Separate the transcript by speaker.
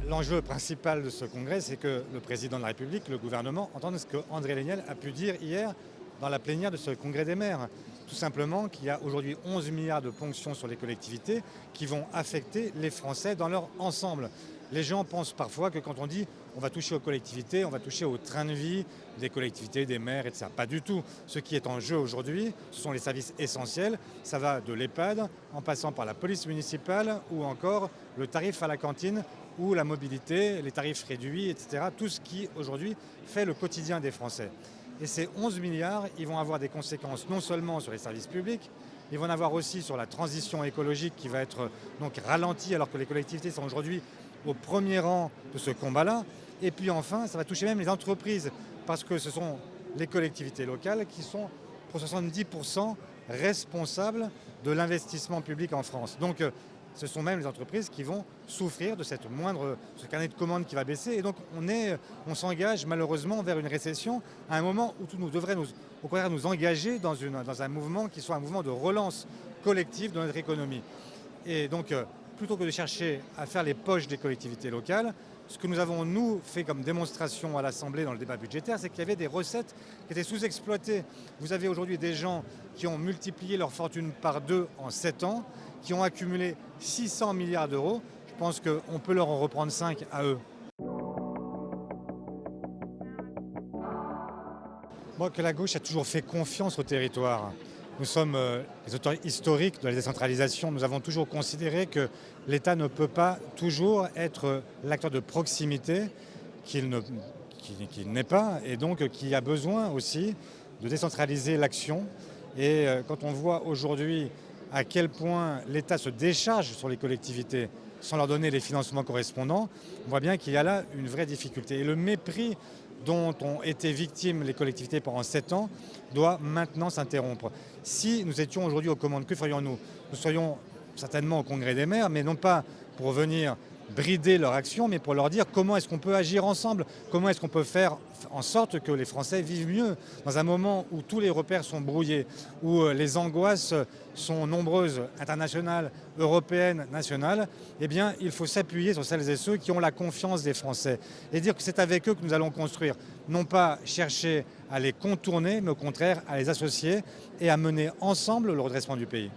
Speaker 1: L'enjeu principal de ce congrès, c'est que le président de la République, le gouvernement, entende ce qu'André Leyniel a pu dire hier dans la plénière de ce congrès des maires. Tout simplement qu'il y a aujourd'hui 11 milliards de ponctions sur les collectivités qui vont affecter les Français dans leur ensemble. Les gens pensent parfois que quand on dit on va toucher aux collectivités, on va toucher au train de vie des collectivités, des maires, etc. Pas du tout. Ce qui est en jeu aujourd'hui, ce sont les services essentiels. Ça va de l'EHPAD en passant par la police municipale ou encore le tarif à la cantine ou la mobilité, les tarifs réduits, etc. Tout ce qui aujourd'hui fait le quotidien des Français. Et ces 11 milliards, ils vont avoir des conséquences non seulement sur les services publics, ils vont en avoir aussi sur la transition écologique qui va être donc ralentie alors que les collectivités sont aujourd'hui au premier rang de ce combat-là. Et puis enfin, ça va toucher même les entreprises parce que ce sont les collectivités locales qui sont pour 70% responsables de l'investissement public en France. Donc ce sont même les entreprises qui vont souffrir de ce carnet de commandes qui va baisser. Et donc on s'engage malheureusement vers une récession à un moment où tout nous devrait au contraire nous engager dans un mouvement qui soit un mouvement de relance collective de notre économie. Et donc plutôt que de chercher à faire les poches des collectivités locales, ce que nous avons, nous, fait comme démonstration à l'Assemblée dans le débat budgétaire, c'est qu'il y avait des recettes qui étaient sous-exploitées. Vous avez aujourd'hui des gens qui ont multiplié leur fortune par 2 en 7 ans, qui ont accumulé 600 milliards d'euros. Je pense qu'on peut leur en reprendre 5 à eux. Moi, que la gauche a toujours fait confiance au territoire. Nous sommes les auteurs historiques de la décentralisation. Nous avons toujours considéré que l'État ne peut pas toujours être l'acteur de proximité qu'il n'est pas et donc qui a besoin aussi de décentraliser l'action. Et quand on voit aujourd'hui à quel point l'État se décharge sur les collectivités sans leur donner les financements correspondants, on voit bien qu'il y a là une vraie difficulté. Et le mépris dont ont été victimes les collectivités pendant 7 ans doit maintenant s'interrompre. Si nous étions aujourd'hui aux commandes, que ferions-nous? Nous serions certainement au Congrès des maires, mais non pas pour venir brider leur action, mais pour leur dire comment est-ce qu'on peut agir ensemble, comment est-ce qu'on peut faire en sorte que les Français vivent mieux dans un moment où tous les repères sont brouillés, où les angoisses sont nombreuses, internationales, européennes, nationales. Eh bien, il faut s'appuyer sur celles et ceux qui ont la confiance des Français et dire que c'est avec eux que nous allons construire, non pas chercher à les contourner, mais au contraire à les associer et à mener ensemble le redressement du pays.